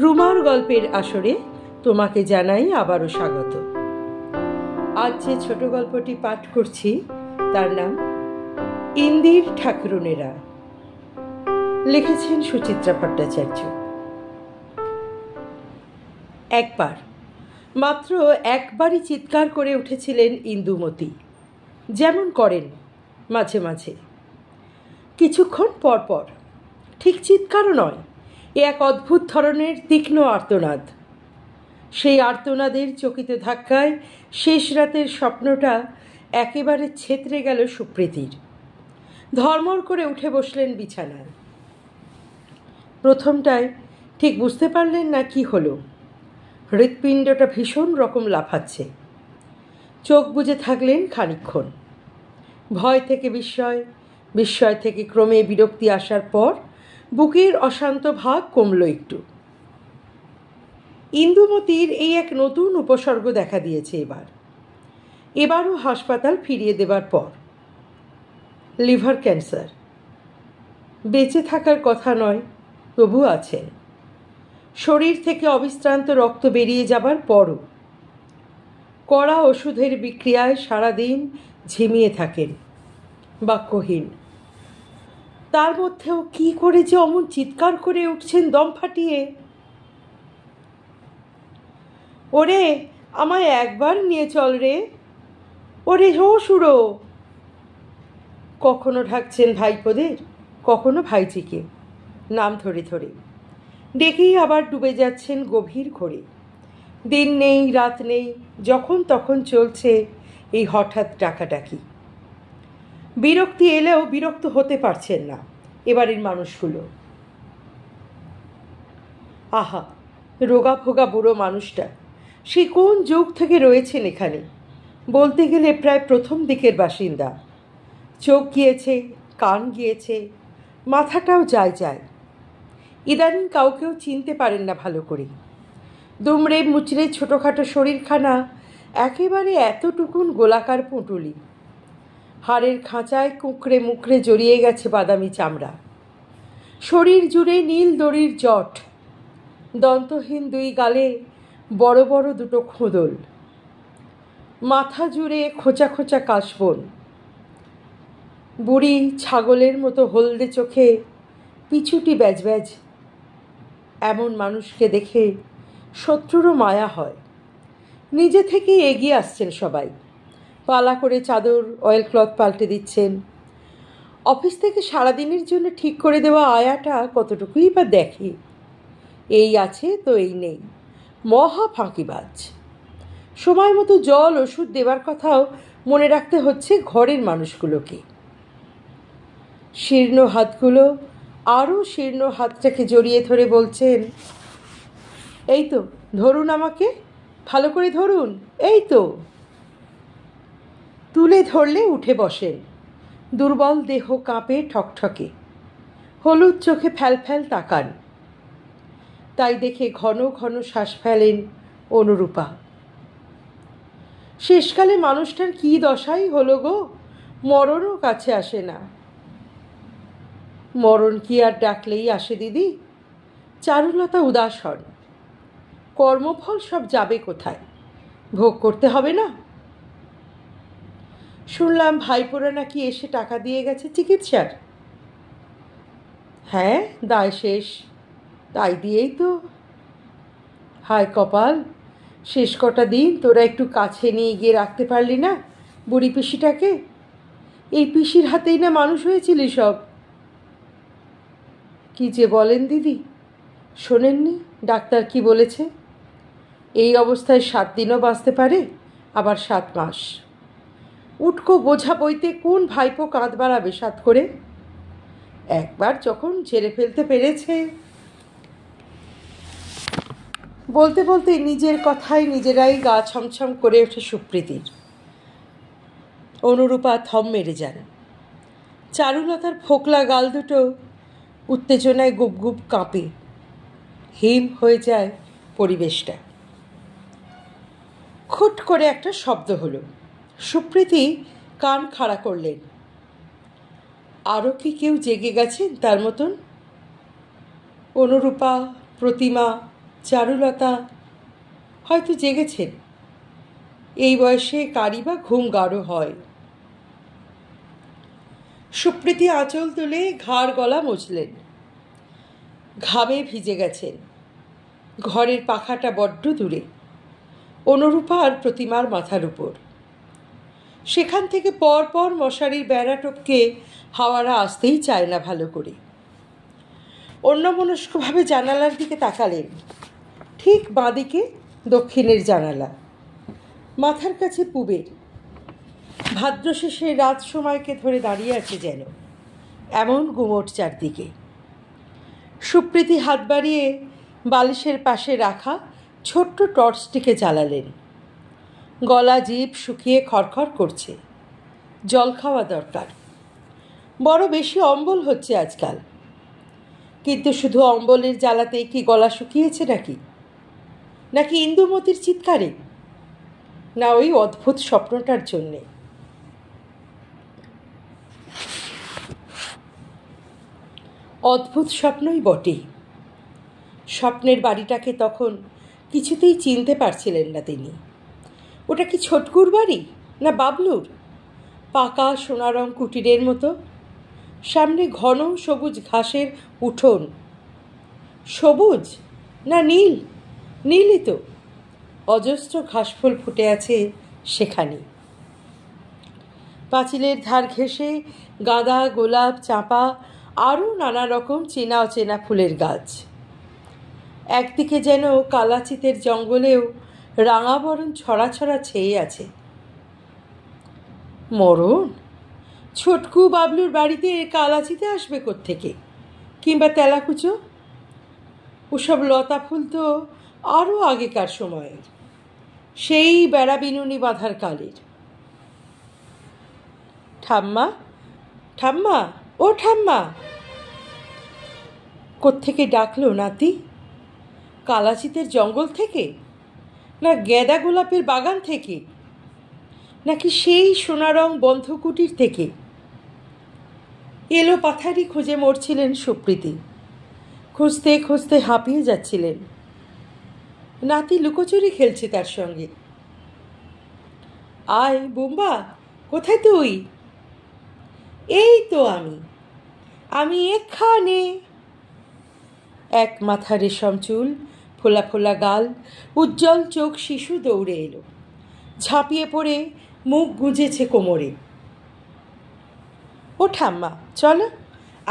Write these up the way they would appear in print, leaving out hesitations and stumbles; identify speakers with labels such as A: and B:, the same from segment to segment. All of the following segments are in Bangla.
A: রুমার গল্পের আসরে তোমাকে জানাই আবারও স্বাগত। আজ যে ছোট গল্পটি পাঠ করছি তার নাম ইন্দির ঠাকুরনেরা, লিখেছেন সুচিত্রা ভট্টাচার্য। মাত্র একবারই চিৎকার করে উঠেছিলেন ইন্দুমতি, যেমন করেন মাঝে মাঝে। কিছুক্ষণ পরপর, ঠিক চিৎকারও নয়, এ এক অদ্ভুত ধরনের তীক্ষ্ণ আর্তনাদ। সেই আর্তনাদের চকিত ধাক্কায় শেষ রাতের স্বপ্নটা একেবারে ছেত্রে গেল সুপ্রীতির। ধর্মর করে উঠে বসলেন বিছানায়। প্রথমটায় ঠিক বুঝতে পারলেন না কি হলো। হৃৎপিণ্ডটা ভীষণ রকম লাফাচ্ছে। চোখ বুজে থাকলেন খানিকক্ষণ। ভয় থেকে বিস্ময়, বিস্ময় থেকে ক্রমে বিরক্তি আসার পর বুকের অশান্ত ভাব কমল একটু। ইন্দুমতির এই এক নতুন উপসর্গ দেখা দিয়েছে এবারও হাসপাতাল ফিরিয়ে দেবার পর। Liver cancer. বেঁচে থাকার কথা নয়, তবু আছেন। শরীর থেকে অবিশ্রান্ত রক্ত বেরিয়ে যাবার পরও কড়া ওষুধের বিক্রিয়ায় সারাদিন ঝিমিয়ে থাকেন, বাক্যহীন। তার মধ্যেও কি করে যে অমন চিৎকার করে উঠছেন দম ফাটিয়ে, ওরে আমায় একবার নিয়ে চল রে, ওরে হো সুরো। কখনো ঢাকছেন ভাইপোদের, কখনো ভাইজিকে নাম ধরে ধরে, ডেকেই আবার ডুবে যাচ্ছেন গভীর ঘোরে। দিন নেই রাত নেই, যখন তখন চলছে এই হঠাৎ ডাকাডাকি। বিরক্তি এলেও বিরক্ত হতে পারছেন না এবারের মানুষগুলো। আহা, রোগা ভোগা বুড়ো মানুষটা সে কোন যুগ থেকে রয়েছেন এখানে। বলতে গেলে প্রায় প্রথম দিকের বাসিন্দা। চোখ গিয়েছে, কান গিয়েছে, মাথাটাও যায়। ইদানিং কাউকেও চিনতে পারেন না ভালো করে। দুমড়ে মুচড়ে ছোটোখাটো শরীরখানা একেবারে এতটুকুন গোলাকার পুঁটুলি। হাড়ের খাঁচায় কুঁকড়ে মুকড়ে জড়িয়ে গেছে বাদামি চামড়া। শরীর জুড়ে নীল দড়ির জট। দন্তহীন দুই গালে বড় বড় দুটো খোদল। মাথা জুড়ে খোঁচা খোঁচা কাশবন। বুড়ি ছাগলের মতো হলদে চোখে পিছুটি ব্যাজ। এমন মানুষকে দেখে শত্রুরও মায়া হয়। নিজে থেকেই এগিয়ে আসছেন সবাই। পালা করে চাদর অয়েল ক্লথ পাল্টে দিচ্ছেন। অফিস থেকে সারাদিনের জন্য ঠিক করে দেওয়া আয়াটা কতটুকুই বা দেখে। এই আছে তো এই নেই, মহা ফাঁকিবাজ। সময় মতো জল ওষুধ দেবার কথাও মনে রাখতে হচ্ছে ঘরের মানুষগুলোকে। শীর্ণ হাতগুলো আরও শীর্ণ হাতটাকে জড়িয়ে ধরে বলছেন, এই তো ধরুন, আমাকে ভালো করে ধরুন, এই তো। তুলে ধরলে উঠে বসেন। দুর্বল দেহ কাঁপে ঠকঠকে। হলুদ চোখে ফ্যালফ্যাল তাকান। তাই দেখে ঘন ঘন শ্বাস ফেলেন অনুরূপা। শেষকালে মানুষটার কি দশাই হলো গো, মরণও কাছে আসে না। মরণ কি আর ডাকলেই আসে দিদি? চারুলতা উদাস হন। কর্মফল সব যাবে কোথায়? ভোগ করতে হবে না? শুনলাম ভাইপোরা নাকি এসে টাকা দিয়ে গেছে চিকিৎসার। হ্যাঁ, দায় শেষ। তাই দিয়েই তো। হায় কপাল, শেষ কটা দিন তোরা একটু কাছে নিয়ে গিয়ে রাখতে পারলি না বুড়ি পিসিটাকে? এই পিসির হাতেই না মানুষ হয়েছিলি সব। কি যে বলেন দিদি, শোনেননি ডাক্তার কি বলেছে? এই অবস্থায় 7 দিনও বাঁচতে পারে, আবার 7 মাস। উটকো বোঝা বইতে কোন ভাইপো কাঁধ বাড়াবে 7 করে? একবার যখন ঝেড়ে ফেলতে পেরেছে। বলতে বলতে নিজের কথায় নিজেরাই গা ছমছম করে ওঠে সুপ্রীতির। অনুরূপা থম মেরে যান। চারুলতার ফোকলা গাল দুটো উত্তেজনায় গুপ গুপ কাঁপে। হিম হয়ে যায় পরিবেশটা। খুট করে একটা শব্দ হলো। সুপ্রীতি কান খাড়া করলেন। আরও কি কেউ জেগে গেছেন তার মতন? অনুরূপা, প্রতিমা, চারুলতা হয়তো জেগেছেন। এই বয়সে কারি বা ঘুম গাঢ় হয়। সুপ্রীতি আঁচল তুলে ঘাড় গলা মুছলেন। ঘামে ভিজে গেছেন। ঘরের পাখাটা বড্ড দূরে, অনুরূপার প্রতিমার মাথার উপর। সেখান থেকে পরপর মশারির বেড়া টপকে হাওয়ারা আসতেই চায় না ভালো করে। অন্যমনস্কভাবে জানালার দিকে তাকালেন। ঠিক বাঁদিকে দক্ষিণের জানালা, মাথার কাছে পুবের। ভাদ্র শেষে রাত সময়কে ধরে দাঁড়িয়ে আছে যেন, এমন গুমট চারদিকে। সুপ্রীতি হাত বাড়িয়ে বালিশের পাশে রাখা ছোট্ট টর্চটিকে জ্বালালেন। গলা জিভ শুকিয়ে খড়খড় করছে। জল খাওয়া দরকার। বড় বেশি অম্বল হচ্ছে আজকাল। কিন্তু শুধু অম্বলের জ্বালাতেই কি গলা শুকিয়েছে নাকি ইন্দুমতির চিৎকারে, না ওই অদ্ভুত স্বপ্নটার জন্যে? অদ্ভুত স্বপ্নই বটে। স্বপ্নের বাড়িটাকে তখন কিছুতেই চিনতে পারছিলেন না তিনি। ওটা কি ছোটকুর বাড়ি না বাবলুর? পাকা সোনারং কুটিরের মতো, সামনে ঘন সবুজ ঘাসের উঠোন। সবুজ না নীল? নীলই তো। অজস্র ঘাসফুল ফুটে আছে সেখানে। পাঁচিলের ধার ঘেঁষে গাঁদা, গোলাপ, চাঁপা, আরও নানা রকম চেনা অচেনা ফুলের গাছ। একদিকে যেন কালাচিতের জঙ্গলেও রাঙাবরণ ছড়া ছড়া ছেয়ে আছে। মরণ! ছোটকু বাবলুর বাড়িতে কালাচিতে আসবে কোত্থেকে? কিংবা তেলাকুচো? ওসব লতা ফুল তো আরও আগেকার সময়ের, সেই বেড়া বিনুনি বাঁধার কালের। ঠাম্মা, ঠাম্মা, ও ঠাম্মা! কোত্থেকে ডাকলো নাতি? কালাচিতের জঙ্গল থেকে, না গেঁদা গোলাপের বাগান থেকে, নাকি সেই সোনারং বন্ধ কুটির থেকে? এলো পাথারি খুঁজে মরছিলেন সুপ্রীতি। খুঁজতে খুঁজতে হাঁপিয়ে যাচ্ছিলেন। নাতি লুকোচুরি খেলছে তার সঙ্গে। আয় বুম্বা, কোথায় তুই? এই তো আমি এখানে। এক মাথা রেশম চুল, ফোলা ফোলা গাল, উজ্জ্বল চোখ শিশু দৌড়ে এলো। ঝাঁপিয়ে পড়ে মুখ গুজেছে কোমরে। ও ঠাম্মা, চলো,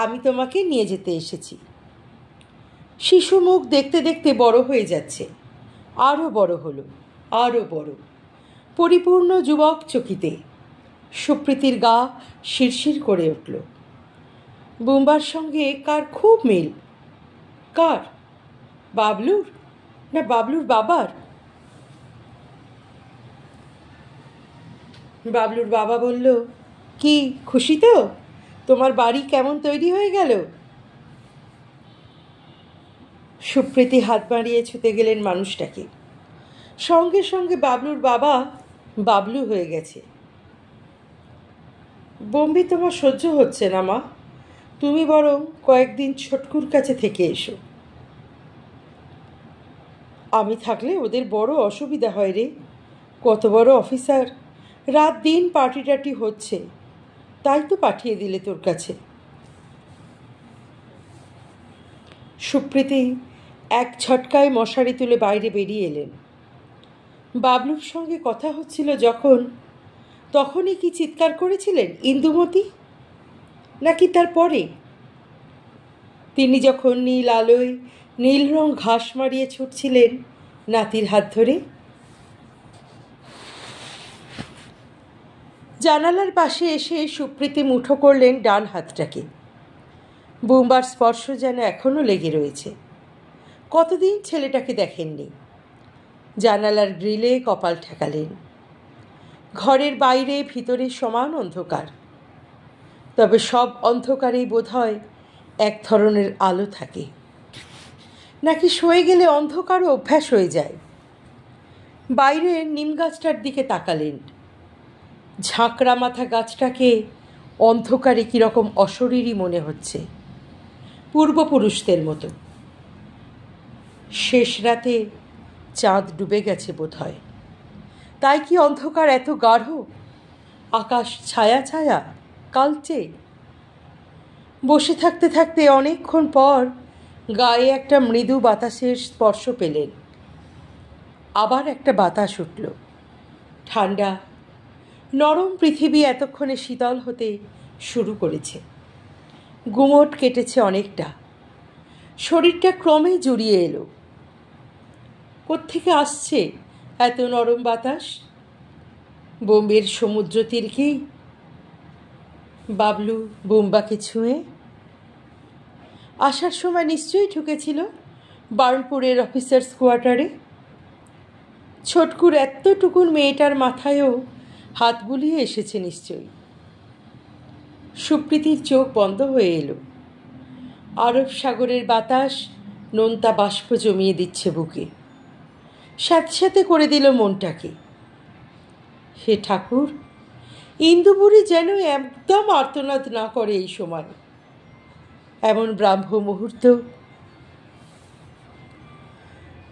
A: আমি তোমাকে নিয়ে যেতে এসেছি। শিশু মুখ দেখতে দেখতে বড় হয়ে যাচ্ছে। আরও বড় হলো, আরও বড়, পরিপূর্ণ যুবক চকিতে। সুপ্রীতির গা শিরশির করে উঠল। বুম্বার সঙ্গে কার খুব মিল। কার? বাবলুর না বাবলুর বাবার? বাবলুর বাবা বলল, কি খুশি তো? তোমার বাড়ি কেমন তৈরি হয়ে গেল? সুপ্রীতি হাত বাড়িয়ে ছুতে গেলেন মানুষটাকে। সঙ্গে সঙ্গে বাবলুর বাবা বাবলু হয়ে গেছে। বম্বি তোমার সহ্য হচ্ছে না মা, তুমি বরং কয়েকদিন ছোটকুর কাছে থেকে এসো। আমি থাকলে ওদের বড় অসুবিধা হয় রে। কত বড় অফিসার, রাত দিন পার্টি টাটি হচ্ছে, তাই তো পাঠিয়ে দিলে তোর কাছে। সুপ্রীতি এক ঝটকায় মশারি তুলে বাইরে বেরিয়ে এলেন। বাবলুর সঙ্গে কথা হচ্ছিল যখন, তখনই কি চিৎকার করেছিলেন ইন্দুমতি, নাকি তারপরে? তিনি যখন নীল আলোয় নীল রং ঘাস মারিয়ে ছুটছিলেন নাতির হাত ধরে। জানালার পাশে এসে সুপ্রীতি মুঠো করলেন ডান হাতটাকে। বুম্বার স্পর্শ যেন এখনও লেগে রয়েছে। কতদিন ছেলেটাকে দেখেননি। জানালার গ্রিলে কপাল ঠেকালেন। ঘরের বাইরে ভিতরে সমান অন্ধকার, তবে সব অন্ধকারেই বোধহয় এক ধরনের আলো থাকে। নাকি সয়ে গেলে অন্ধকারও অভ্যাস হয়ে যায়। বাইরের নিম গাছটার দিকে তাকালেন। ঝাঁকড়া মাথা গাছটাকে অন্ধকারে কীরকম অশরীরই মনে হচ্ছে, পূর্বপুরুষদের মতো। শেষ রাতে চাঁদ ডুবে গেছে বোধহয়, তাই কি অন্ধকার এত গাঢ়, আকাশ ছায়া ছায়া কালচে। বসে থাকতে থাকতে অনেকক্ষণ পর গায়ে একটা মৃদু বাতাসের স্পর্শ পেলেন। আবার একটা বাতাস উঠল, ঠান্ডা নরম পৃথিবী এতক্ষণে শীতল হতে শুরু করেছে। গুমট কেটেছে অনেকটা, শরীরটা ক্রমে জুড়িয়ে এলো। কোত্থেকে আসছে এত নরম বাতাস? বোম্বের সমুদ্র তীর কি? বাবলু বোম্বাকে ছুঁয়ে আসার সময় নিশ্চয়ই ঢুকেছিল বার্নপুরের অফিসার্স কোয়ার্টারে। ছোটকুর এতটুকুন মেয়েটার মাথায়ও হাত বুলিয়ে এসেছে নিশ্চয়ই। সুপ্রীতির চোখ বন্ধ হয়ে এলো। আরব সাগরের বাতাস নোনতা বাষ্প জমিয়ে দিচ্ছে বুকে, সাথে সাথে করে দিল মনটাকে। হে ঠাকুর, ইন্দুপুরি যেন একদম আর্তনাদ না করে এই সময়, এমন ব্রাহ্ম মুহূর্ত।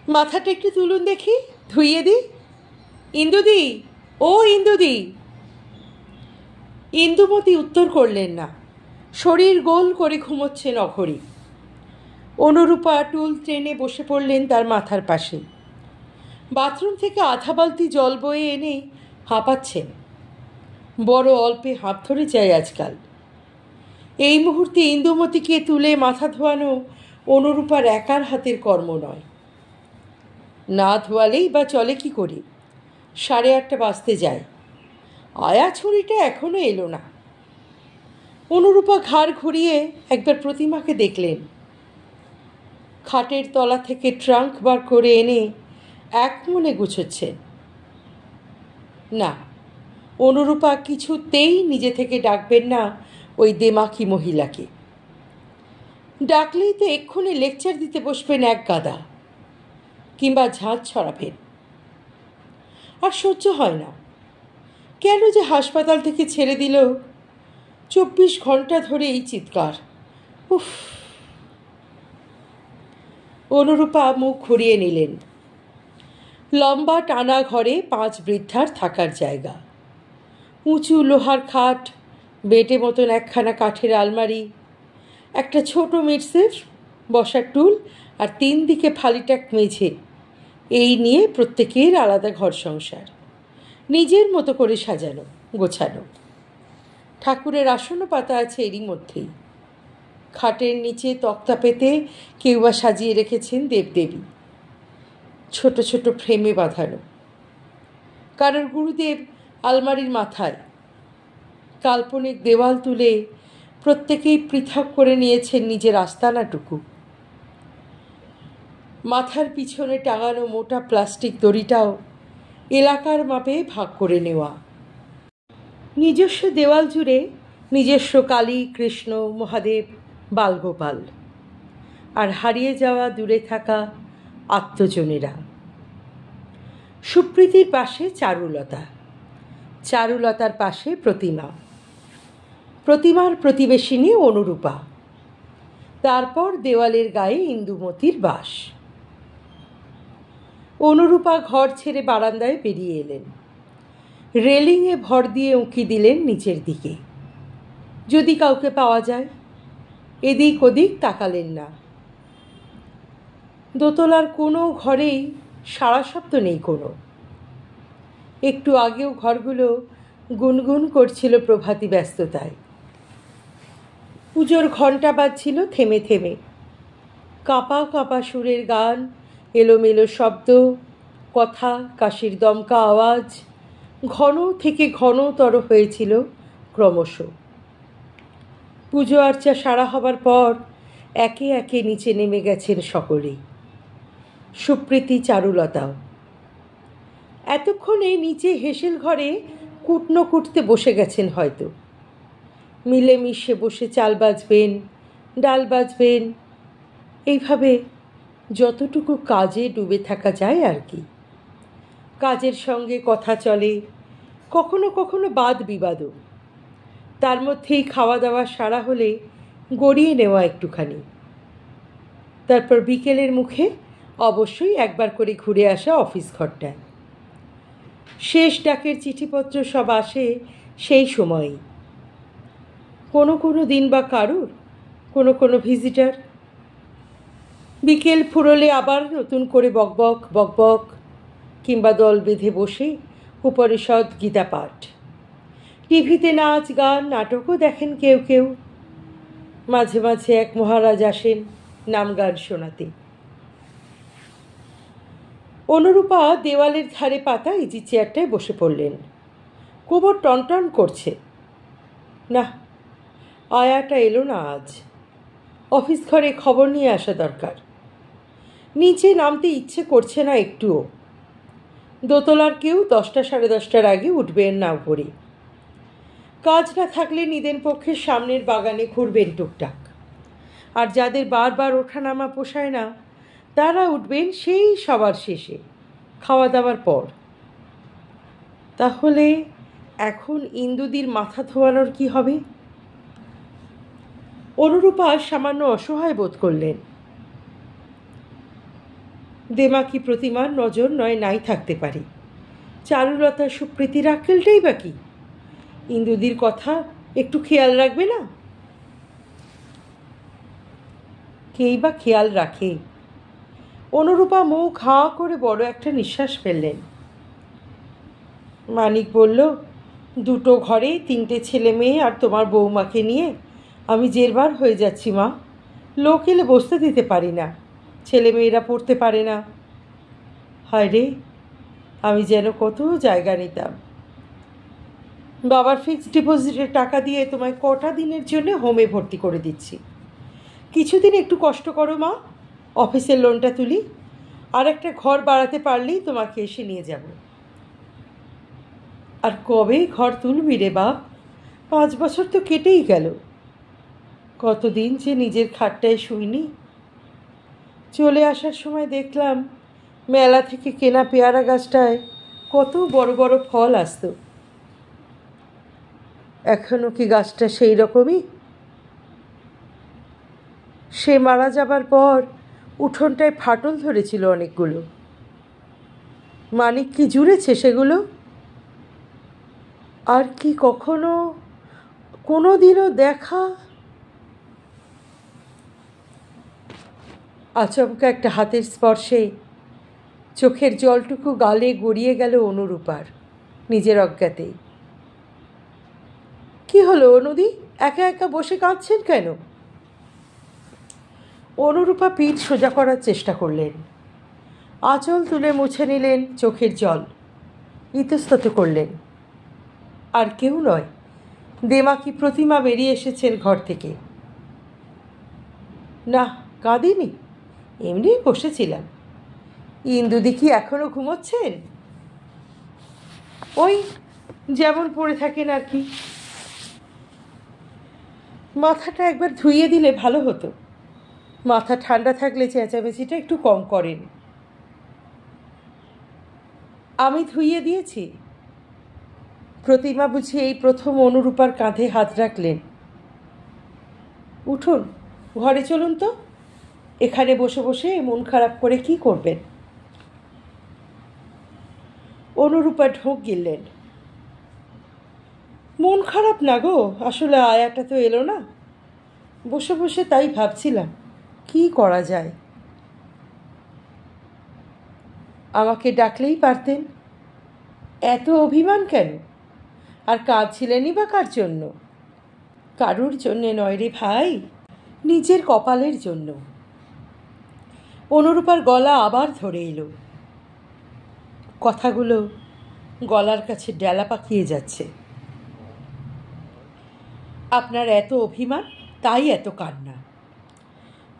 A: মাথাটা একটু তুলুন দেখি, ধুইয়ে দি। ইন্দুদি, ও ইন্দুদি। ইন্দুমতি উত্তর করলেন না, শরীর গোল করে ঘুমোচ্ছেন অঘরী। অনুরূপা টুল ট্রেনে বসে পড়লেন তার মাথার পাশে। বাথরুম থেকে আধা বালতি জল বয়ে এনে হাঁপাচ্ছেন। বড় অল্পে হাঁপ ধরে যায় আজকাল। এই মুহূর্তে ইন্দুমতিকে তুলে মাথা ধোয়ানো অনুরূপার একার হাতের কর্ম নয়। না ধোয়ালেই বা চলে কি করে? 8:30 বাজতে যায়, আয়া ছুরিটা এখনো এলো না। অনুরূপা ঘাড় ঘুরিয়ে একবার প্রতিমাকে দেখলেন। খাটের তলা থেকে ট্রাঙ্ক বার করে এনে এক মনে গুছোচ্ছেন। না, অনুরূপা কিছুতেই নিজে থেকে ডাকবেন না ওই দেমাকি মহিলাকে। ডাকলেই তো এক্ষুনি লেকচার দিতে বসবেন এক গাদা, কিংবা ঝাঁজ ছড়াবেন। আর সহ্য হয় না। কেন যে হাসপাতাল থেকে ছেড়ে দিল, 24 ঘন্টা ধরে এই চিৎকার। উফ! অনুরূপা মুখ ঘুরিয়ে নিলেন। লম্বা টানা ঘরে 5 বৃদ্ধার থাকার জায়গা, উঁচু লোহার খাট, বেটে মতন একখানা কাঠের আলমারি, একটা ছোট মিটসের বসার টুল আর 3 দিকে ফালিটাক মেঝে। এই নিয়ে প্রত্যেকের আলাদা ঘর সংসার, নিজের মতো করে সাজানো গোছানো। ঠাকুরের আসনও পাতা আছে এরই মধ্যেই। খাটের নিচে তক্তা পেতে কেউ বা সাজিয়ে রেখেছেন দেবদেবী, ছোট ছোট ফ্রেমে বাঁধানো। কারোর গুরুদেব আলমারির মাথায়। কাল্পনিক দেওয়াল তুলে প্রত্যেকেই পৃথক করে নিয়েছেন নিজের আস্তানাটুকু। মাথার পিছনে টাঙানো মোটা প্লাস্টিক দড়িটাও এলাকার মাপে ভাগ করে নেওয়া। নিজস্ব দেওয়াল জুড়ে নিজস্ব কালী, কৃষ্ণ, মহাদেব, বালগোপাল, আর হারিয়ে যাওয়া দূরে থাকা আত্মজনেরা। সুপ্রীতির পাশে চারুলতা, চারুলতার পাশে প্রতিমা, প্রতিমার প্রতিবেশিনী অনুরূপা, তারপর দেওয়ালের গায়ে ইন্দুমতির বাস। অনুরূপা ঘর ছেড়ে বারান্দায় বেরিয়ে এলেন। রেলিংয়ে ভর দিয়ে উঁকি দিলেন নিচের দিকে, যদি কাউকে পাওয়া যায়। এদিক ওদিক তাকালেন না। দোতলার কোনো ঘরেই সাড়া শব্দ নেই কোনো। একটু আগেও ঘরগুলো গুনগুন করছিল প্রভাতী ব্যস্ততায়। পুজোর ঘণ্টা বাজছিল থেমে থেমে। কাঁপা কাঁপা সুরের গান, এলোমেলো শব্দ, কথা, কাশির দমকা আওয়াজ ঘন থেকে ঘনতর হয়েছিল ক্রমশ। পুজো আর্চা সারা হবার পর একে একে নিচে নেমে গেছেন সকলেই, সুপ্রীতি, চারুলতাও। এতক্ষণে নিচে হেসেল ঘরে কুটনো কুটতে বসে গেছেন হয়তো। মিলেমিশে বসে চাল বাজবেন, ডাল বাজবেন, এইভাবে যতটুকু কাজে ডুবে থাকা যায় আর কি। কাজের সঙ্গে কথা চলে, কখনো কখনো বাদ বিবাদও। তার মধ্যেই খাওয়া দাওয়া সারা হলে গড়িয়ে নেওয়া একটুখানি। তারপর বিকেলের মুখে অবশ্যই একবার করে ঘুরে আসা অফিস ঘরটায়। শেষ ডাকের চিঠিপত্র সব আসে সেই সময়েই। কোনো কোনো দিন বা কারুর, কোনো কোনো ভিজিটার। বিকেল ফুরলে আবার নতুন করে বকবক বকবক, কিংবা দল বেঁধে বসে উপনিষদ গীতা পাঠ। টিভিতে নাচ গান নাটকও দেখেন কেউ কেউ। মাঝে মাঝে এক মহারাজ আসেন নাম গান শোনাতে। অনুরূপা দেওয়ালের ধারে পাতা ইজি চেয়ারটায় বসে পড়লেন। কোমর টনটন করছে। না, আয়াটা এলো না আজ। অফিস ঘরে খবর নিয়ে আসা দরকার। নিচে নামতে ইচ্ছে করছে না একটুও। দোতলার কেউ 10টা সাড়ে 10টার আগে উঠবেন না উপরে। কাজ না থাকলে নিদেন পক্ষের সামনের বাগানে ঘুরবেন টুকটাক। আর যাদের বারবার ওঠানামা পোষায় না, তারা উঠবেন সেই সবার শেষে, খাওয়া দাওয়ার পর। তাহলে এখন ইন্দুদির মাথা ধোয়ানোর কি হবে? অনুরূপা সামান্য অসহায় বোধ করলেন। দেমাকি প্রতিমার নজর নয় নাই থাকতে পারে, চারুলতা সুপ্রীতির আক্কেলটাই বা কি? ইন্দুদির কথা একটু খেয়াল রাখবে না? কেই বা খেয়াল রাখে? অনুরূপা মুখ হাঁ করে বড় একটা নিঃশ্বাস ফেললেন। মানিক বলল, 2টো ঘরে 3টে ছেলে মেয়ে আর তোমার বৌমাকে নিয়ে আমি জেরবার হয়ে যাচ্ছি মা। লোক এলে বসতে দিতে পারি না, ছেলে মেয়েরা পড়তে পারে না। হায় রে, আমি যেন কত জায়গা নিতাম। বাবার ফিক্সড ডিপোজিটের টাকা দিয়ে তোমায় কটা দিনের জন্য হোমে ভর্তি করে দিচ্ছি। কিছুদিন একটু কষ্ট করো মা, অফিসের লোনটা তুলি, আর একটা ঘর বাড়াতে পারলেই তোমাকে এসে নিয়ে যাব। আর কবে ঘর তুলবি রে বাপ? 5 বছর তো কেটেই গেল। কতদিন যে নিজের খাটটায় শুইনি। চলে আসার সময় দেখলাম মেলা থেকে কেনা পেয়ারা গাছটায় কত বড় বড় ফল আসতো। এখনো কি গাছটা সেই রকমই? সে মারা যাবার পর উঠোনটায় ফাটল ধরেছিল অনেকগুলো। মানিক কি জুড়েছে সেগুলো? আর কি কখনো কোনো দিনও দেখা? আচমকা একটা হাতের স্পর্শে চোখের জলটুকু গালে গড়িয়ে গেল অনুরূপার, নিজের অজ্ঞাতেই। কি হলো অনুদি, একা একা বসে কাঁদছেন কেন? অনুরূপা পিঠ সোজা করার চেষ্টা করলেন। আঁচল তুলে মুছে নিলেন চোখের জল, ইতস্তত করলেন। আর কেউ নয়, দেমাকি প্রতিমা বেরিয়ে এসেছেন ঘর থেকে। না, কাঁদিনি, এমনি বসেছিলাম। ইন্দুদি কি এখনো ঘুমোচ্ছেন? ওই যেমন পড়ে থাকেন আর কি। মাথাটা একবার ধুইয়ে দিলে ভালো হতো। মাথা ঠান্ডা থাকলে চেঁচামেচিটা একটু কম করেন। আমি ধুইয়ে দিয়েছি। প্রতিমা বুঝি এই প্রথম অনুরূপার কাঁধে হাত রাখলেন। উঠুন, ঘরে চলুন তো। এখানে বসে বসে মন খারাপ করে কি করবেন? অনুরূপা ঢোক গিললেন। মন খারাপ না গো, আসলে আয়াটা তো এলো না। বসে বসে তাই ভাবছিলাম কি করা যায়। আমাকে ডাকলেই পারতেন। এত অভিমান কেন? আর কাঁদছিলেনই বা কার জন্য? কারুর জন্যে নয় রে ভাই, নিজের কপালের জন্য। অনুরূপার গলা আবার ধরে এলো। কথাগুলো গলার কাছে ডেলা পাকিয়ে যাচ্ছে। আপনার এত অভিমান, তাই এত কান্না।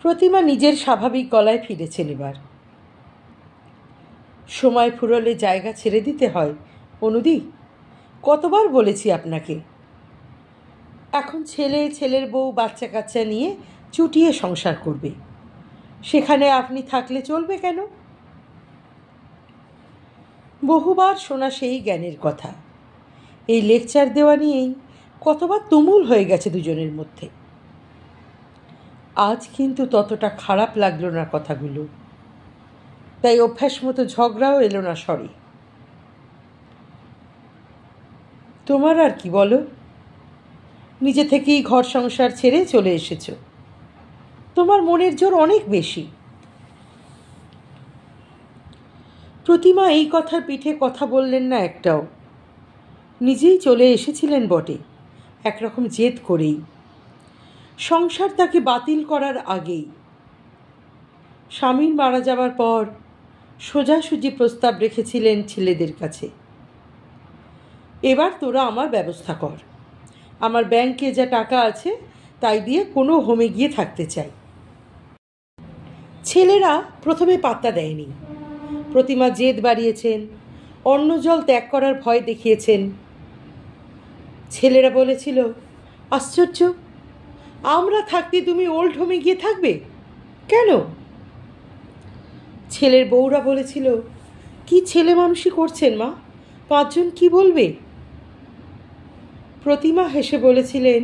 A: প্রতিমা নিজের স্বাভাবিক গলায় ফিরেছেন এবার। সময় ফুরলে জায়গা ছেড়ে দিতে হয় অনুদি, কতবার বলেছি আপনাকে। এখন ছেলে, ছেলের বউ, বাচ্চা কাচ্চা নিয়ে চুটিয়ে সংসার করবে, সেখানে আপনি থাকলে চলবে কেন? বহুবার শোনা সেই জ্ঞানের কথা। এই লেকচার দেওয়া নিয়েই কতবার তুমুল হয়ে গেছে দুজনের মধ্যে। আজ কিন্তু ততটা খারাপ লাগলো না কথাগুলো। তাই অভ্যাস মতো ঝগড়াও এলো না স্বরে। তোমার আর কি বলো, নিজে থেকেই ঘর সংসার ছেড়ে চলে এসেছ। তোমার মনের জোর অনেক বেশি। প্রতিমা এই কথার পিঠে কথা বললেন না একটাও। নিজেই চলে এসেছিলেন বটে, একরকম জেদ করেই। সংসার তাকে বাতিল করার আগেই। স্বামীর মারা যাওয়ার পর সোজাসুজি প্রস্তাব রেখেছিলেন ছেলেদের কাছে, এবার তোরা আমার ব্যবস্থা কর, আমার ব্যাংকে যা টাকা আছে তাই দিয়ে কোনো হোমে গিয়ে থাকতে চাই। ছেলেরা প্রথমে পাত্তা দেয়নি। প্রতিমা জেদ বাড়িয়েছেন, অন্ন জল ত্যাগ করার ভয় দেখিয়েছেন। ছেলেরা বলেছিল, আশ্চর্য, আমরা থাকতে তুমি ওল্ড হোমে গিয়ে থাকবে কেন? ছেলের বউরা বলেছিল, কি ছেলে মানুষই করছেন মা, 5 জন কি বলবে? প্রতিমা হেসে বলেছিলেন,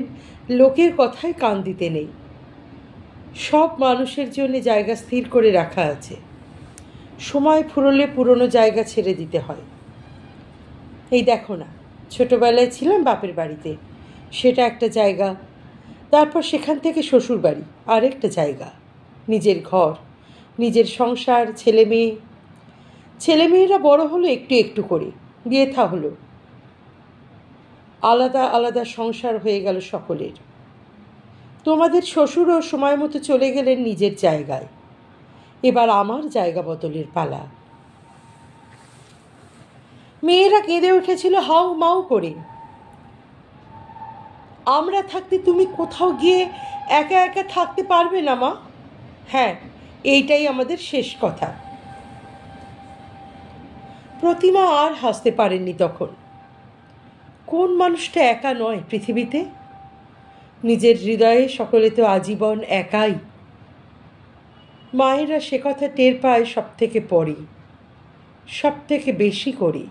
A: লোকের কথায় কান দিতে নেই, সব মানুষের জন্য জায়গা স্থির করে রাখা আছে, সময় ফুরলে পুরনো জায়গা ছেড়ে দিতে হয়। এই দেখো না, ছোটবেলায় ছিলাম বাপের বাড়িতে, সেটা একটা জায়গা, তারপর সেখান থেকে শ্বশুর বাড়ি, আরেকটা জায়গা, নিজের ঘর, নিজের সংসার, ছেলে মেয়ে। ছেলেমেয়েরা বড় হলো একটু একটু করে, বিয়ে থা হলো, আলাদা আলাদা সংসার হয়ে গেল সকলের। তোমাদের শ্বশুরও সময় মতো চলে গেলেন নিজের জায়গায়, এবার আমার জায়গা বদলের পালা। মেয়েরা কেঁদে উঠেছিল হাউ মাউ করে। আমরা থাকতে তুমি কোথাও গিয়ে একা একা থাকতে পারবে না মা? হ্যাঁ, এইটাই আমাদের শেষ কথা। প্রতিমা আর হাসতে পারেননি তখন। কোন মানুষটা একা নয় পৃথিবীতে? নিজের হৃদয়ে সকলে তো আজীবন একাই। মায়েরা সে কথা টের পায় সব থেকে পরে, সব থেকে বেশি করে।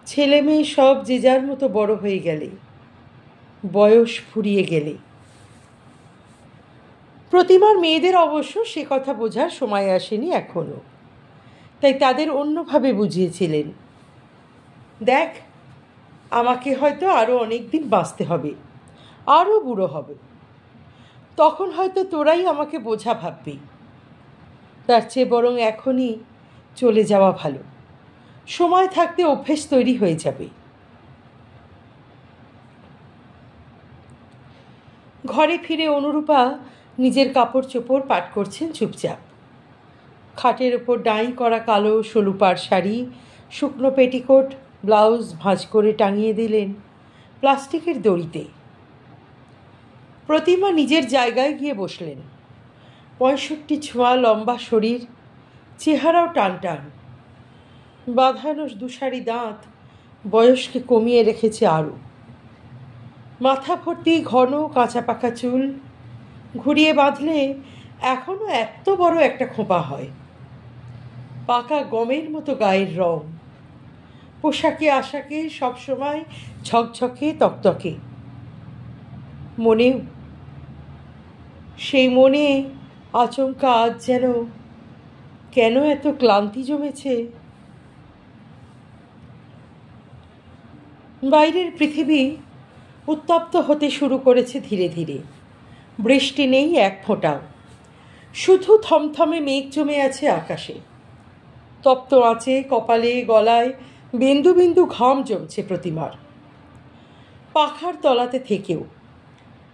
A: ছেলে মেয়ে সব যে যার মতো বড় হয়ে গেলে, বয়স ফুরিয়ে গেলে। প্রতিমার মেয়েদের অবশ্য সে কথা বোঝার সময় আসেনি এখনো, তাই তাদের অন্যভাবে বুঝিয়েছিলেন, দেখ, আমাকে হয়তো আরও অনেক দিন বাঁচতে হবে, আরও বুড়ো হবে, তখন হয়তো তোরাই আমাকে বোঝা ভাববি, তার চেয়ে বরং এখনই চলে যাওয়া ভালো, সময় থাকতে অভ্যেস তৈরি হয়ে যাবে। ঘরে ফিরে অনুরূপা নিজের কাপড় চোপড় পাট করছেন চুপচাপ। খাটের ওপর ডাঁই করা কালো সলুপার শাড়ি, শুকনো পেটিকোট, ব্লাউজ ভাঁজ করে টাঙিয়ে দিলেন প্লাস্টিকের দড়িতে। প্রতিমা নিজের জায়গায় গিয়ে বসলেন। 65 ছোঁয়া লম্বা শরীর, চেহারাও টান টান, বাঁধানো দুসারি দাঁত বয়সকে কমিয়ে রেখেছে আরও। মাথা ভর্তি ঘন কাঁচা পাকা চুল, ঘুরিয়ে বাঁধলে এখনও এত বড় একটা খোঁপা হয়। পাকা গমের মতো গায়ের রং, পোশাকে আশাকে সবসময় ঝকঝকে তকতকে। মনেও সেই মনে আচমকা আজ যেন কেন এত ক্লান্তি জমেছে। বাইরের পৃথিবী উত্তপ্ত হতে শুরু করেছে ধীরে ধীরে। বৃষ্টি নেই এক ফোঁটাও, শুধু থমথমে মেঘ জমে আছে আকাশে। তপ্ত আঁচে কপালে গলায় বিন্দু বিন্দু ঘাম জমছে প্রতিমার। পাখার তলাতে থেকেও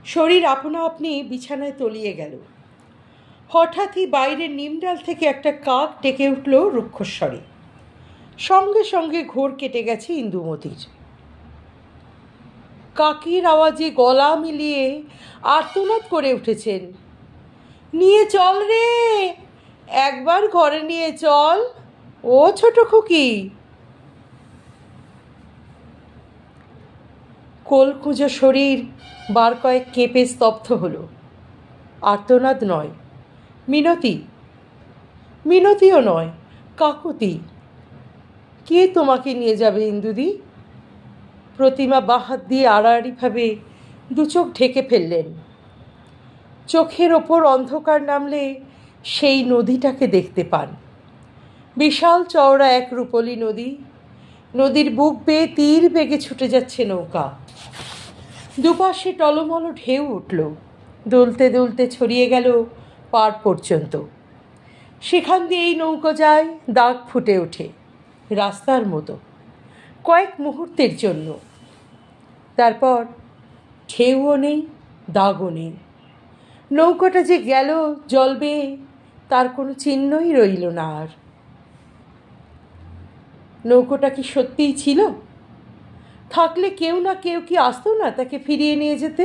A: শরীর আপনা আপনি বিছানায় তলিয়ে গেল। হঠাৎই বাইরের নিমডাল থেকে একটা কাক ডেকে উঠল রুক্ষস্বরে। সঙ্গে সঙ্গে ঘোর কেটে গেছে ইন্দুমতির। কাকের আওয়াজে গলা মিলিয়ে আর্তনাদ করে উঠেছেন, নিয়ে চল রে, একবার ঘরে নিয়ে চল, ও ছোট খুকি। কোলকুঁজো শরীর বার কয়েক কেঁপে স্তব্ধ হলো। আর্তনাদ নয়, মিনতি, মিনতিও নয়, কাকুতি। কে তোমাকে নিয়ে যাবে ইন্দুদি? প্রতিমা বাহাত দিয়ে আড়াআড়িভাবে দু চোখ ঢেকে ফেললেন। চোখের ওপর অন্ধকার নামলে সেই নদীটাকে দেখতে পান, বিশাল চওড়া এক রূপলী নদী, নদীর বুক বেয়ে তীর বেগে ছুটে যাচ্ছে নৌকা। দুপাশে টলমল ঢেউ উঠল, দুলতে দুলতে ছড়িয়ে গেল পার পর্যন্ত। সেখান দিয়ে এই নৌকা যায়, দাগ ফুটে ওঠে রাস্তার মতো কয়েক মুহূর্তের জন্য। তারপর ঢেউও নেই, দাগও নেই। নৌকাটা যে গেল জল বেয়ে, তার কোনো চিহ্নই রইল না আর। নৌকোটা কি সত্যিই ছিল? থাকলে কেউ না কেউ কি আসতো না তাকে ফিরিয়ে নিয়ে যেতে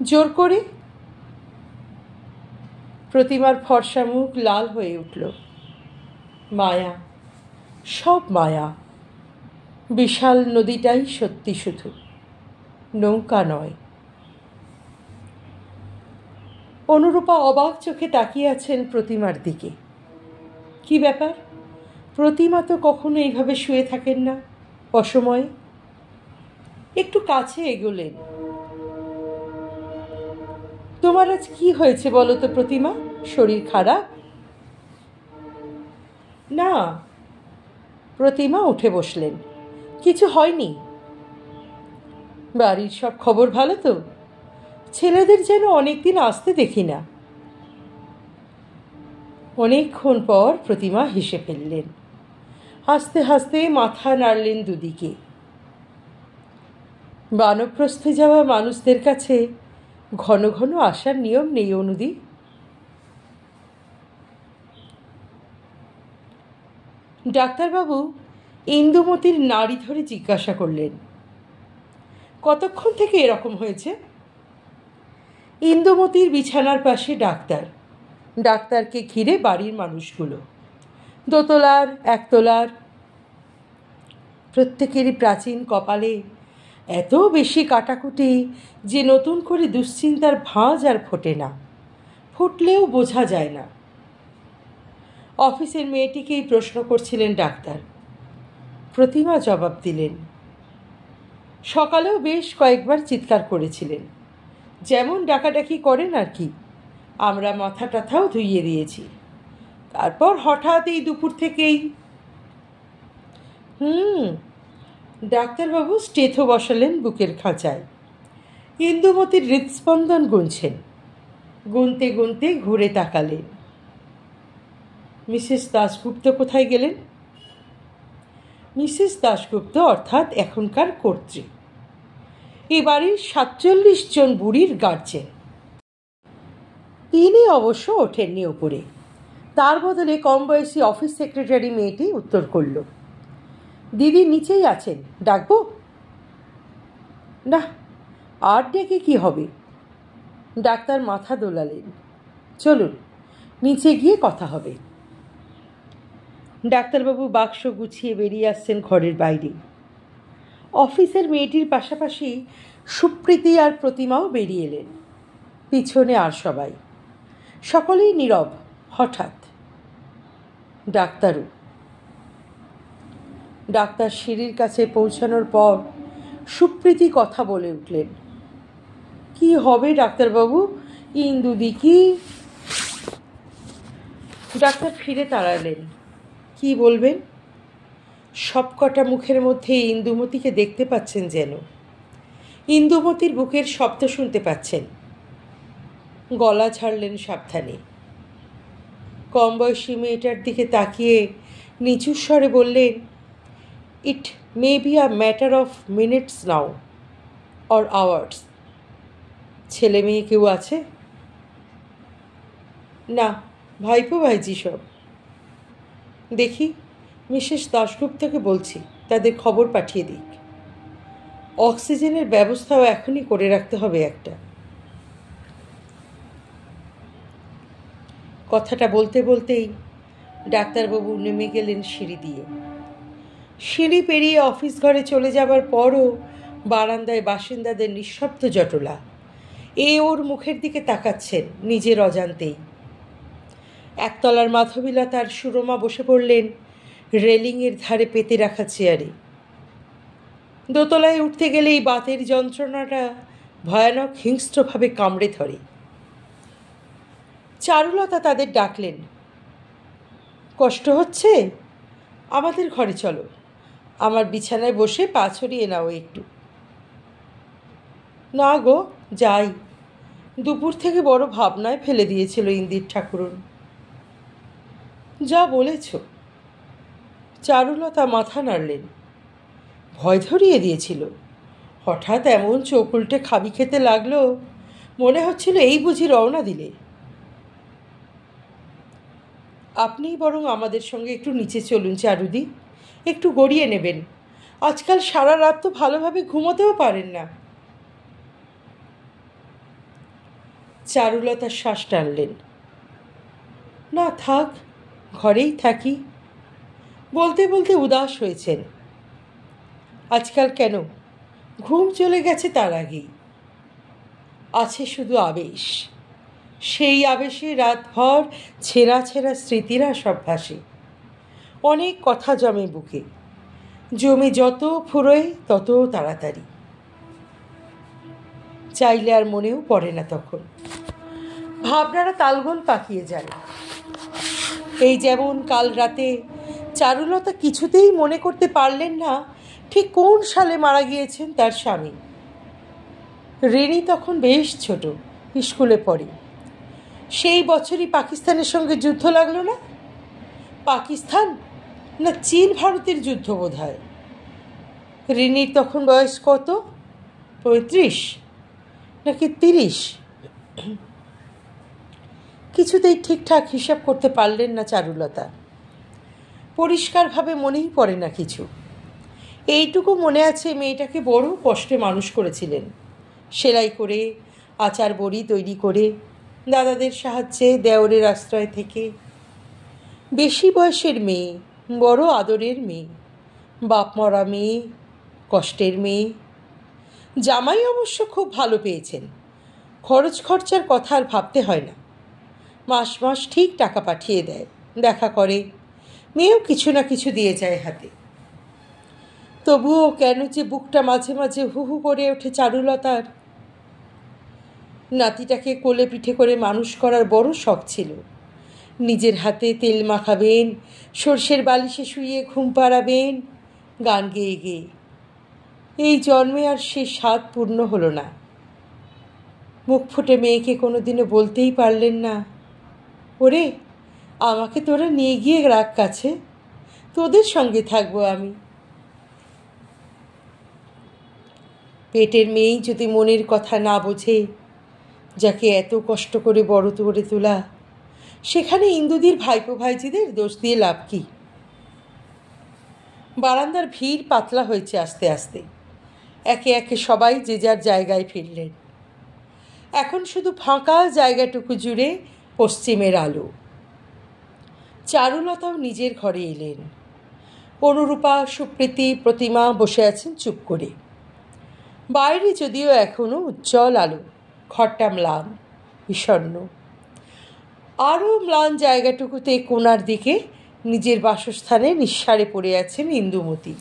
A: জোর করে? প্রতিমার ফর্সা মুখ লাল হয়ে উঠল। মায়া, সব মায়া। বিশাল নদীটাই সত্যি, শুধু নৌকা নয়। অনুরূপা অবাক চোখে তাকিয়ে আছেন প্রতিমার দিকে। কি ব্যাপার? প্রতিমা তো কখনো এইভাবে শুয়ে থাকেন না অসময়ে। একটু কাছে এগোলেন। তোমার আজ কি হয়েছে বলো তো প্রতিমা? শরীর খারাপ? না। প্রতিমা উঠে বসলেন। কিছু হয়নি। বাড়ির সব খবর ভালো তো? ছেলেদের যেন অনেকদিন আসতে দেখি না। অনেকক্ষণ পর প্রতিমা হেসে ফেললেন। হাসতে হাসতে মাথা নাড়লেন দুদিকে। বানপ্রস্থে যাওয়া মানুষদের কাছে ঘন ঘন আসার নিয়ম নেই অনুদি। ডাক্তারবাবু ইন্দুমতির নাড়ি ধরে জিজ্ঞাসা করলেন, কতক্ষণ থেকে এরকম হয়েছে? ইন্দুমতির বিছানার পাশে ডাক্তার, ডাক্তারকে ঘিরে বাড়ির মানুষগুলো, দোতলার একতলার। প্রত্যেকেরই প্রাচীন কপালে এত বেশি কাটাকুটি যে নতুন করে দুশ্চিন্তার ভাঁজ আর ফোটে না, ফুটলেও বোঝা যায় না। অফিসের মেয়েটিকেই প্রশ্ন করছিলেন ডাক্তার। প্রতিমা জবাব দিলেন। সকালেও বেশ কয়েকবার চিৎকার করেছিলেন, যেমন ডাকাডাকি করেন আর কি। আমরা মাথা টাথাও ধুইয়ে দিয়েছি। তারপর হঠাৎ এই দুপুর থেকেই। ডাক্তারবাবু স্টেথো বসালেন বুকের খাঁচায়। ইন্দুমতির হৃদস্পন্দন গুনছেন। গুনতে গুনতে ঘুরে তাকালেন। মিসেস দাশগুপ্ত কোথায় গেলেন? মিসেস দাশগুপ্ত অর্থাৎ এখনকার কর্ত্রী, এ বাড়ির 47 জন বুড়ির গার্জেন। তিনি অবশ্য ওঠেননি ওপরে। তার বদলে কম বয়সী অফিস সেক্রেটারি মেয়েটি উত্তর করল, দিদি নিচেই আছেন, ডাকবো? না, আর ডেকে কি হবে? ডাক্তার মাথা দোলালেন। চলুন, নিচে গিয়ে কথা হবে। ডাক্তারবাবু বাক্স গুছিয়ে বেরিয়ে আসছেন ঘরের বাইরে। অফিসের মেয়েটির পাশাপাশি সুপ্রীতি আর প্রতিমাও বেরিয়ে এলেন। পিছনে আর সবাই। সকলেই নীরব। হঠাৎ ডাক্তারও। ডাক্তার সিঁড়ির কাছে পৌঁছানোর পর সুপ্রীতি কথা বলে উঠলেন। কি হবে ডাক্তারবাবু? ইন্দুদি কি? ডাক্তার ফিরে তাড়ালেন। কি বলবেন? সবকটা মুখের মধ্যে ইন্দুমতিকে দেখতে পাচ্ছেন যেন। ইন্দুমতির বুকের শব্দ শুনতে পাচ্ছেন। গলা ছাড়লেন সাবধানে। কম বয়সী মেয়েটার দিকে তাকিয়ে নিচু স্বরে বললেন, it may be a matter of minutes now or hours. ছেলে মেয়ে কেউ আছে? না, ভাইপো ভাইজি সব। দেখি মিসেস দাশগুপ্তকে বলছি তাদের খবর পাঠিয়ে দিক। অক্সিজেনের ব্যবস্থাও এখনই করে রাখতে হবে একটা। কথাটা বলতে বলতেই ডাক্তারবাবু নেমে গেলেন সিঁড়ি দিয়ে। সিঁড়ি পেরিয়ে অফিস ঘরে চলে যাবার পরও বারান্দায় বাসিন্দাদের নিঃশব্দ জটলা। ওর মুখের দিকে তাকাচ্ছেন নিজের অজান্তেই। একতলার মাধবীলতার সুরমা বসে পড়লেন রেলিংয়ের ধারে পেতে রাখা চেয়ারে। দোতলায় উঠতে গেলেই বাতের যন্ত্রণাটা ভয়ানক হিংস্রভাবে কামড়ে ধরে। চারুলতা তাদের ডাকলেন। কষ্ট হচ্ছে? আমাদের ঘরে চলো, আমার বিছানায় বসে পা ছড়িয়ে নাও একটু। না গো, যাই। দুপুর থেকে বড় ভাবনায় ফেলে দিয়েছিল ইন্দির ঠাকুরন। যা বলেছ। চারুলতা মাথা নাড়লেন। ভয় ধরিয়ে দিয়েছিল। হঠাৎ এমন চোখ উল্টে খাবি খেতে লাগলো, মনে হচ্ছিল এই বুঝি রওনা দিলে। আপনিই বরং আমাদের সঙ্গে একটু নিচে চলুন চারুদি, একটু গড়িয়ে নেবেন। আজকাল সারা রাত তো ভালোভাবে ঘুমোতেও পারেন না। চারুলতা শ্বাস টানলেন। না থাক, ঘরেই থাকি। বলতে বলতে উদাস হয়েছেন। আজকাল কেন, ঘুম চলে গেছে তার আগেই। আছে শুধু আবেশ। সেই আবেশে রাতভর ছেঁড়া ছেঁড়া স্মৃতিরা সব ভাসে। অনেক কথা জমে বুকে, জমে যত ফুরোয় তত তাড়াতাড়ি। চাইলে আর মনেও পড়ে না তখন। ভাবনারা তালগোল পাকিয়ে যায়। এই যেমন কাল রাতে চারুলতা কিছুতেই মনে করতে পারলেন না ঠিক কোন সালে মারা গিয়েছেন তার স্বামী। রিনি তখন বেশ ছোট, স্কুলে পড়ে। সেই বছরই পাকিস্তানের সঙ্গে যুদ্ধ লাগলো না? পাকিস্তান না চীন ভারতের যুদ্ধ বোধ হয়। রিনির তখন বয়স কত? 35 নাকি 30? কিছুতেই ঠিকঠাক হিসাব করতে পারলেন না চারুলতা। পরিষ্কারভাবে মনেই পড়ে না কিছু। এইটুকু মনে আছে মেয়েটাকে বড় কষ্টে মানুষ করেছিলেন, সেলাই করে, আচার বড়ি তৈরি করে, দাদাদের সাহায্যে, দেওরের আশ্রয় থেকে। বেশি বয়সের মেয়ে, বড় আদরের মেয়ে, বাপ মরা মেয়ে, কষ্টের মেয়ে। জামাই অবশ্য খুব ভালো পেয়েছেন। খরচ খরচার কথা আর ভাবতে হয় না। মাস মাস ঠিক টাকা পাঠিয়ে দেয়, দেখা করে। মেয়েও কিছু না কিছু দিয়ে যায় হাতে। তবুও কেন যে বুকটা মাঝে মাঝে হু হু করে ওঠে চারুলতার। নাতিটাকে কোলে পিঠে করে মানুষ করার বড় শখ ছিল। নিজের হাতে তেল মাখাবেন, সর্ষের বালিশে শুইয়ে ঘুম পাড়াবেন, গান গেয়ে গেয়ে। এই জন্মে আর সে স্বাদ পূর্ণ হলো না। মুখ ফুটে মেয়েকে কোনোদিনও বলতেই পারলেন না, ওরে আমাকে তোরা নিয়ে গিয়ে রাখ কাছে, তোদের সঙ্গে থাকবো আমি। পেটের মেয়েই যদি মনের কথা না বোঝে, যাকে এত কষ্ট করে বড় করে তোলা, সেখানে ইন্দুদির ভাইপো ভাইজিদের দোষ দিয়ে লাভ কি? বারান্দার ভিড় পাতলা হয়েছে আস্তে আস্তে। একে একে সবাই যে যার জায়গায় ফিরলেন। এখন শুধু ফাঁকা জায়গাটুকু জুড়ে পশ্চিমের আলো। চারুলতাও নিজের ঘরে এলেন। অনুরূপা, সুপ্রীতি, প্রতিমা বসে আছেন চুপ করে। বাইরে যদিও এখনও উজ্জ্বল আলো, ঘরটা ম্লান, বিষণ্ণ। আরও ম্লান জায়গাটুকুতে কোণার দিকে নিজের বাসস্থানে নিঃসাড়ে পড়ে আছেন ইন্দুমতি।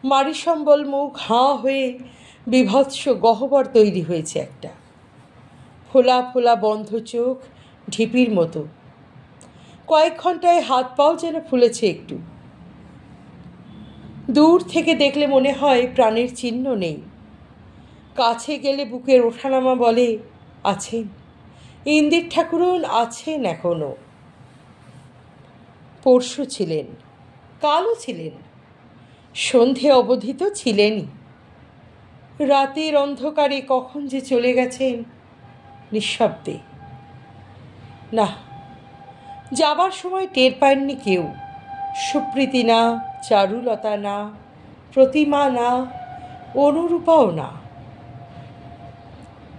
A: মারিসম্বল মুখ হাঁ হয়ে বিভৎস গহ্বর তৈরি হয়েছে একটা। ফোলা ফোলা বন্ধ চোখ, ঢিপির মতো। কয়েক ঘন্টায় হাত পাও যেন ফুলেছে একটু। দূর থেকে দেখলে মনে হয় প্রাণের চিহ্ন নেই। কাছে গেলে বুকের ওঠানামা বলে আছেন, ইন্দির ঠাকুরন আছেন এখনো। পরশু ছিলেন, কালও ছিলেন, সন্ধে অবধি তো ছিলেনই। রাতের অন্ধকারে কখন যে চলে গেছেন নিঃশব্দে। না, যাবার সময় টের পাননি কেউ। সুপ্রীতি না, চারুলতা না, প্রতিমা না, অনুরূপাও না।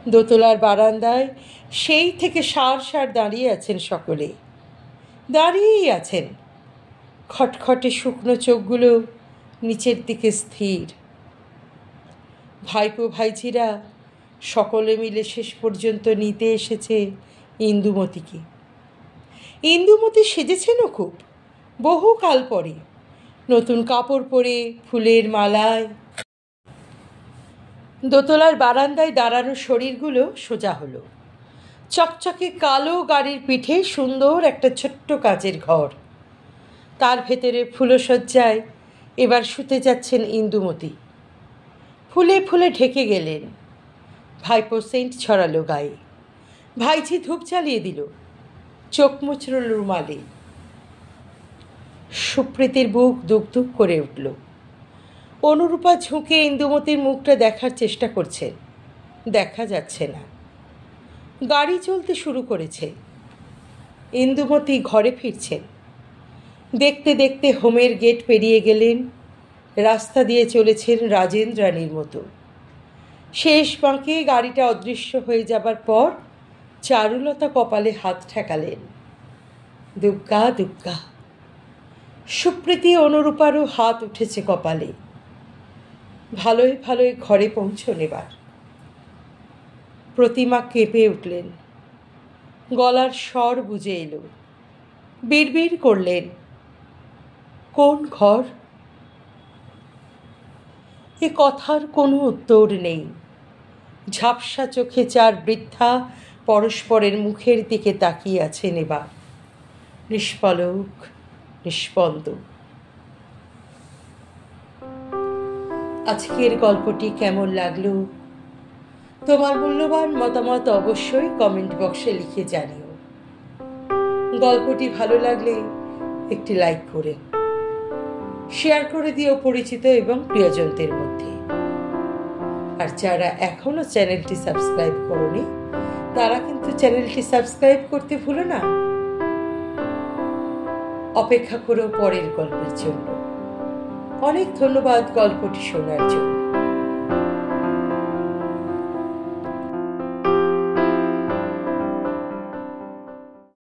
A: দোতলার বারান্দায় সেই থেকে সার সার দাঁড়িয়ে আছেন সকলে। দাঁড়িয়েই আছেন, খটখটে শুকনো চোখগুলো নিচের দিকে স্থির। ভাইপো ভাইঝিরা সকলে মিলে শেষ পর্যন্ত নিতে এসেছে ইন্দুমতিকে। ইন্দুমতি সেজেছেনও খুব, বহুকাল পরে, নতুন কাপড় পরে, ফুলের মালায়। দোতলার বারান্দায় দাঁড়ানো শরীরগুলো সোজা হলো। চকচকে কালো গাড়ির পিঠে সুন্দর একটা ছোট্ট কাচের ঘর, তার ভেতরে ফুলশয্যায় এবার শুতে যাচ্ছেন ইন্দুমতি। ফুলে ফুলে ঢেকে গেলেন। ভাইপো সেন্ট ছড়ালো গায়ে। ভাইঝি ধূপ জ্বালিয়ে দিল, চোখ মুচড় রুমালে। সুপ্রীতির বুক দুক করে উঠল। অনুরূপা ঝুঁকে ইন্দুমতির মুখটা দেখার চেষ্টা করছেন, দেখা যাচ্ছে না। গাড়ি চলতে শুরু করেছে। ইন্দুমতি ঘরে ফিরছেন। দেখতে দেখতে হোমের গেট পেরিয়ে গেলেন। রাস্তা দিয়ে চলেছেন রাজেন্দ্রাণীর মতো। শেষ বাঁকে গাড়িটা অদৃশ্য হয়ে যাবার পর চারুলতা কপালে হাত ঠেকালেন। দুগ্গা দুগ্গা। সুপ্রীতি অনুরূপারও হাত উঠেছে কপালে। ভালোই ভালোই ঘরে পৌঁছন এবার। প্রতিমা কেঁপে উঠলেন। গলার স্বর বুঝে এলো। বিড়বিড় করলেন, কোন ঘর? এ কথার কোনো উত্তর নেই। ঝাপসা চোখে চার বৃদ্ধা পরস্পরের মুখের দিকে তাকিয়ে আছেন এবার, নিষ্পলক, নিষ্পন্দ। আজকের গল্পটি কেমন লাগলো? তোমার মূল্যবান মতামত অবশ্যই কমেন্ট বক্সে লিখে জানিও। গল্পটি ভালো লাগলে একটি লাইক করে শেয়ার করে দিও পরিচিত এবং প্রিয়জনদের মধ্যে। আর যারা এখনো চ্যানেলটি সাবস্ক্রাইব করোনি তারা কিন্তু চ্যানেলটি সাবস্ক্রাইব করতে ভুলো না। অপেক্ষা করো পরের গল্পের জন্য। অনেক ধন্যবাদ গল্পটি শোনার জন্য।